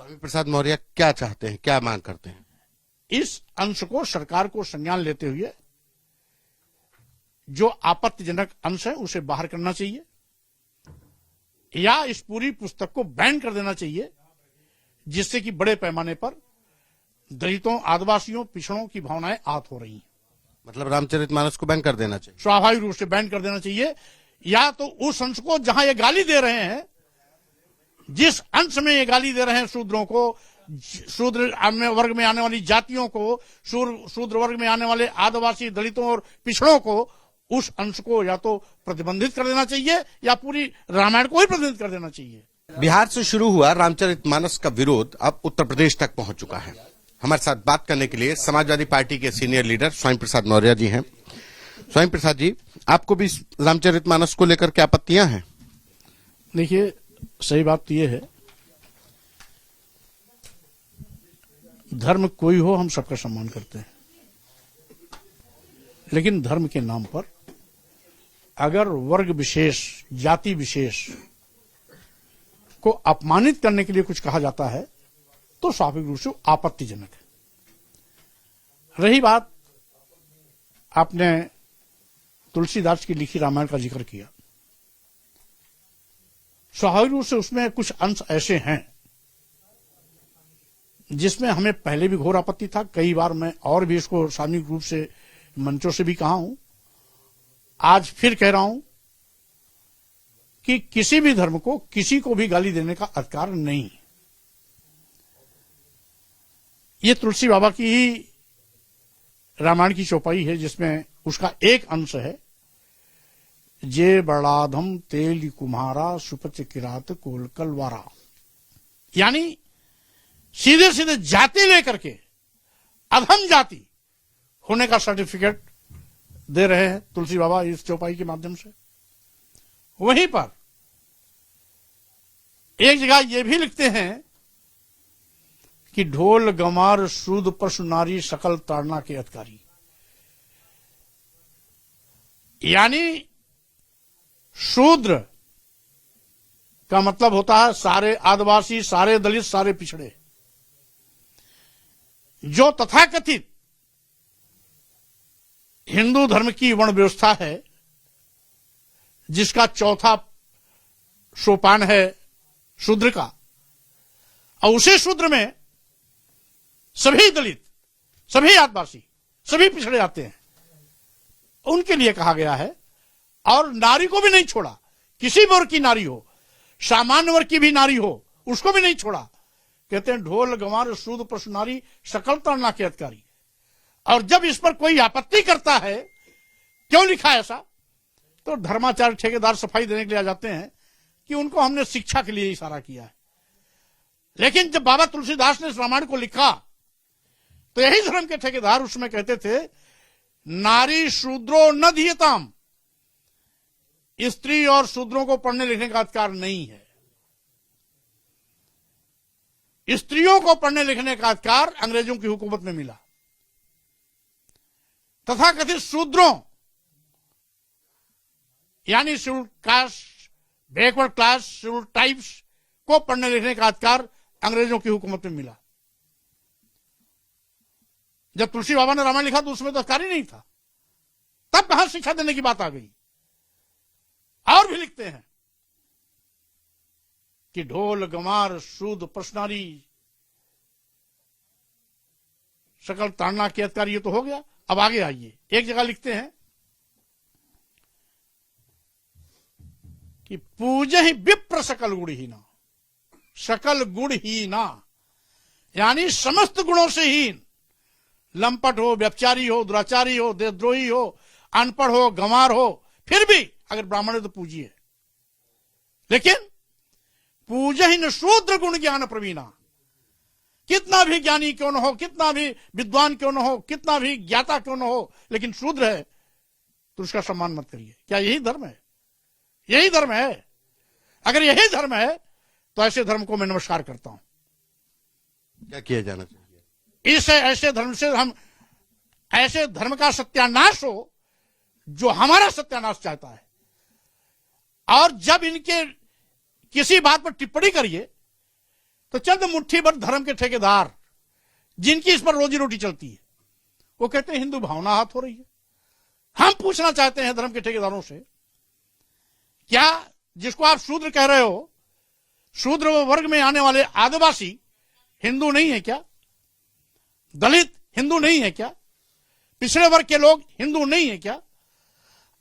स्वामी प्रसाद मौर्य क्या चाहते हैं, क्या मांग करते हैं? इस अंश को सरकार को संज्ञान लेते हुए जो आपत्तिजनक अंश है उसे बाहर करना चाहिए या इस पूरी पुस्तक को बैन कर देना चाहिए, जिससे कि बड़े पैमाने पर दलितों, आदिवासियों, पिछड़ों की भावनाएं आहत हो रही हैं। मतलब रामचरितमानस को बैन कर देना चाहिए, स्वाभाविक रूप से बैन कर देना चाहिए, या तो उस अंश को जहां ये गाली दे रहे हैं, जिस अंश में ये गाली दे रहे हैं शूद्रों को, शूद्र वर्ग में आने वाली जातियों को, शूद्र वर्ग में आने वाले आदिवासी, दलितों और पिछड़ों को, उस अंश को या तो प्रतिबंधित कर देना चाहिए या पूरी रामायण को ही प्रतिबंधित कर देना चाहिए। बिहार से शुरू हुआ रामचरितमानस का विरोध अब उत्तर प्रदेश तक पहुंच चुका है। हमारे साथ बात करने के लिए समाजवादी पार्टी के सीनियर लीडर स्वामी प्रसाद मौर्य जी हैं। स्वामी प्रसाद जी, आपको भी रामचरितमानस को लेकर क्या आपत्तियां हैं? देखिए, सही बात तो ये है, धर्म कोई हो हम सबका सम्मान करते हैं, लेकिन धर्म के नाम पर अगर वर्ग विशेष, जाति विशेष को अपमानित करने के लिए कुछ कहा जाता है तो स्वाभाविक रूप से आपत्तिजनक है। रही बात, आपने तुलसीदास की लिखी रामायण का जिक्र किया, स्वाभाविक रूप से उसमें कुछ अंश ऐसे हैं जिसमें हमें पहले भी घोर आपत्ति था, कई बार मैं और भी इसको सार्वजनिक रूप से मंचों से भी कहा हूं, आज फिर कह रहा हूं कि किसी भी धर्म को किसी को भी गाली देने का अधिकार नहीं। ये तुलसी बाबा की ही रामायण की चौपाई है, जिसमें उसका एक अंश है, जे बड़ाधम तेल कुम्हारा सुपच किरात कोल कलवारा, यानी सीधे सीधे जाति लेकर के अधम जाति होने का सर्टिफिकेट दे रहे हैं तुलसी बाबा इस चौपाई के माध्यम से। वहीं पर एक जगह ये भी लिखते हैं कि ढोल गमार सूद पशु नारी सकल ताड़ना के अधिकारी, यानी शूद्र का मतलब होता है सारे आदिवासी, सारे दलित, सारे पिछड़े, जो तथाकथित हिंदू धर्म की वर्ण व्यवस्था है, जिसका चौथा सोपान है शूद्र का, और उसी शूद्र में सभी दलित, सभी आदिवासी, सभी पिछड़े आते हैं, उनके लिए कहा गया है। और नारी को भी नहीं छोड़ा, किसी वर्ग की नारी हो, सामान्य वर्ग की भी नारी हो, उसको भी नहीं छोड़ा। कहते हैं ढोल गंवार सूद पशु नारी सकल ताड़ना के अधिकारी। और जब इस पर कोई आपत्ति करता है, क्यों लिखा ऐसा, तो धर्माचार्य ठेकेदार सफाई देने के लिए आ जाते हैं कि उनको हमने शिक्षा के लिए इशारा किया है। लेकिन जब बाबा तुलसीदास ने इस रामायण को लिखा तो यही धर्म के ठेकेदार उसमें कहते थे, नारी शूद्रो न धीयताम, स्त्री और शूद्रों को पढ़ने लिखने का अधिकार नहीं है। स्त्रियों को पढ़ने लिखने का अधिकार अंग्रेजों की हुकूमत में मिला। तथाकथित शूद्रों यानी scheduled caste, backward class, scheduled tribes को पढ़ने लिखने का अधिकार अंग्रेजों की हुकूमत में मिला। जब तुलसी बाबा ने रामायण लिखा तो उसमें तो अधिकार ही नहीं था, तब कहां शिक्षा देने की बात आ गई। और भी लिखते हैं कि ढोल गंवार सूद पशनारी सकल ताड़ना के अधिकारी, ये तो हो गया। अब आगे आइए, एक जगह लिखते हैं कि पूजे ही विप्र सकल गुणहीना, सकल गुणहीना यानी समस्त गुणों से हीन, लंपट हो, व्यभिचारी हो, दुराचारी हो, देशद्रोही हो, अनपढ़ हो, गंवार हो, फिर भी अगर ब्राह्मण है तो पूजिए। लेकिन पूजे ही न शूद्र गुण ज्ञान प्रवीणा, कितना भी ज्ञानी क्यों न हो, कितना भी विद्वान क्यों न हो, कितना भी ज्ञाता क्यों न हो, लेकिन शूद्र है तो उसका सम्मान मत करिए। क्या यही धर्म है? यही धर्म है? अगर यही धर्म है तो ऐसे धर्म को मैं नमस्कार करता हूं। क्या किया जाना चाहिए? इस ऐसे धर्म से हम, ऐसे धर्म का सत्यानाश हो जो हमारा सत्यानाश चाहता है। और जब इनके किसी बात पर टिप्पणी करिए तो चंद मुट्ठी भर धर्म के ठेकेदार जिनकी इस पर रोजी रोटी चलती है, वो कहते हैं हिंदू भावना आहत हो रही है। हम पूछना चाहते हैं धर्म के ठेकेदारों से, क्या जिसको आप शूद्र कह रहे हो, शूद्र वर्ग में आने वाले आदिवासी हिंदू नहीं है क्या? दलित हिंदू नहीं है क्या? पिछड़े वर्ग के लोग हिंदू नहीं है क्या?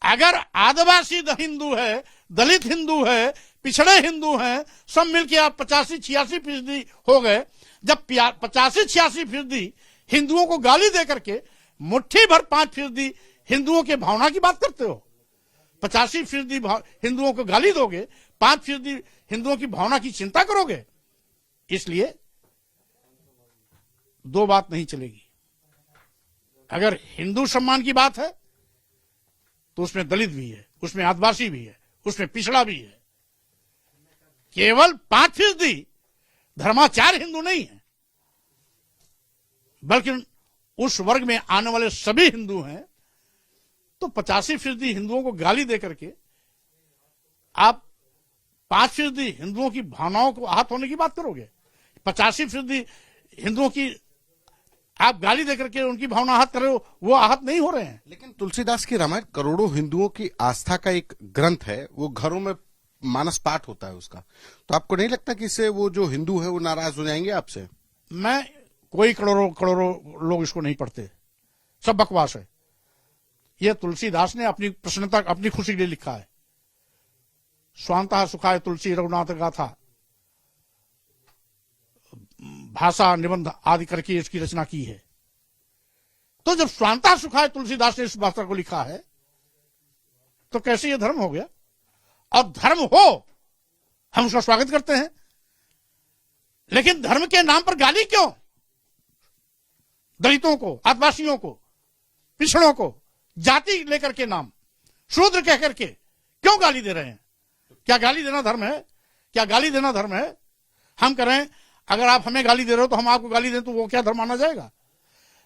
अगर आदिवासी हिंदू है, दलित हिंदू है, पिछड़े हिंदू हैं, सब मिलकर आप 85-86% हो गए, जब 85-86% हिंदुओं को गाली दे करके मुट्ठी भर 5% हिंदुओं के भावना की बात करते हो, 85% हिंदुओं को गाली दोगे, 5% हिंदुओं की भावना की चिंता करोगे। इसलिए दो बात नहीं चलेगी। अगर हिंदू सम्मान की बात है तो उसमें दलित भी है, उसमें आदिवासी भी है, उसमें पिछड़ा भी है। केवल 5% धर्माचार हिंदू नहीं है, बल्कि उस वर्ग में आने वाले सभी हिंदू हैं। तो 85% हिंदुओं को गाली दे करके आप 5% हिंदुओं की भावनाओं को आहत होने की बात करोगे। 85% हिंदुओं की आप गाली दे करके उनकी भावना आहत कर रहे हो, वो आहत नहीं हो रहे हैं। लेकिन तुलसीदास की रामायण करोड़ों हिंदुओं की आस्था का एक ग्रंथ है, वो घरों में मानस पाठ होता है उसका। तो आपको नहीं लगता कि इससे वो जो हिंदू है वो नाराज हो जाएंगे आपसे? मैं कोई करोड़ों लोग इसको नहीं पढ़ते, सब बकवास है। ये तुलसीदास ने अपनी प्रसन्नता, अपनी खुशी के लिए लिखा है। स्वांतः सुखाय तुलसी रघुनाथ गाथा, भाषा निबंध आदि करके इसकी रचना की है। तो जब स्वांतः सुखाय तुलसीदास ने इस भाषा को लिखा है तो कैसे ये धर्म हो गया? और धर्म हो, हम उसका स्वागत करते हैं, लेकिन धर्म के नाम पर गाली क्यों? दलितों को, आदिवासियों को, पिछड़ों को जाति लेकर के नाम, शूद्र कह करके क्यों गाली दे रहे हैं? क्या गाली देना धर्म है? क्या गाली देना धर्म है? हम करें, अगर आप हमें गाली दे रहे हो तो हम आपको गाली दें, तो वो क्या धर्म माना जाएगा?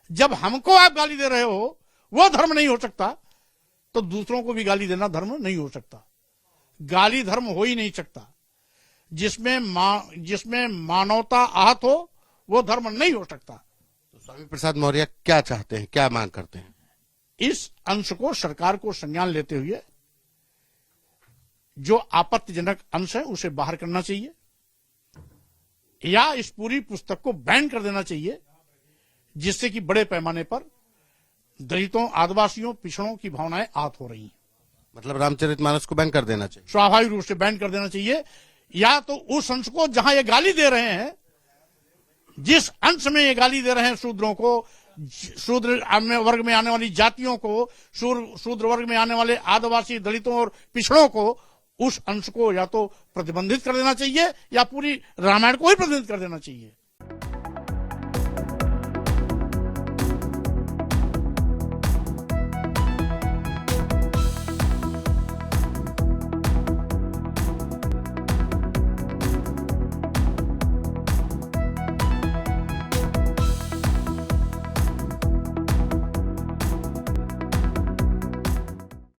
जब हमको आप गाली दे रहे हो वो धर्म नहीं हो सकता, तो दूसरों को भी गाली देना धर्म नहीं हो सकता। गाली धर्म हो ही नहीं सकता। जिसमें मानवता आहत हो वो धर्म नहीं हो सकता। तो स्वामी प्रसाद मौर्य क्या चाहते हैं, क्या मांग करते हैं? इस अंश को सरकार को संज्ञान लेते हुए जो आपत्तिजनक अंश है उसे बाहर करना चाहिए, या इस पूरी पुस्तक को बैन कर देना चाहिए, जिससे कि बड़े पैमाने पर दलितों, आदिवासियों, पिछड़ों की भावनाएं आहत हो रही हैं। मतलब रामचरितमानस को बैन कर देना चाहिए? स्वाभाविक रूप से बैन कर देना चाहिए, या तो उस अंश को जहां ये गाली दे रहे हैं, जिस अंश में ये गाली दे रहे हैं शूद्रों को, शूद्र वर्ग में आने वाली जातियों को, शूद्र वर्ग में आने वाले आदिवासी, दलितों और पिछड़ों को, उस अंश को या तो प्रतिबंधित कर देना चाहिए या पूरी रामायण को ही प्रतिबंधित कर देना चाहिए।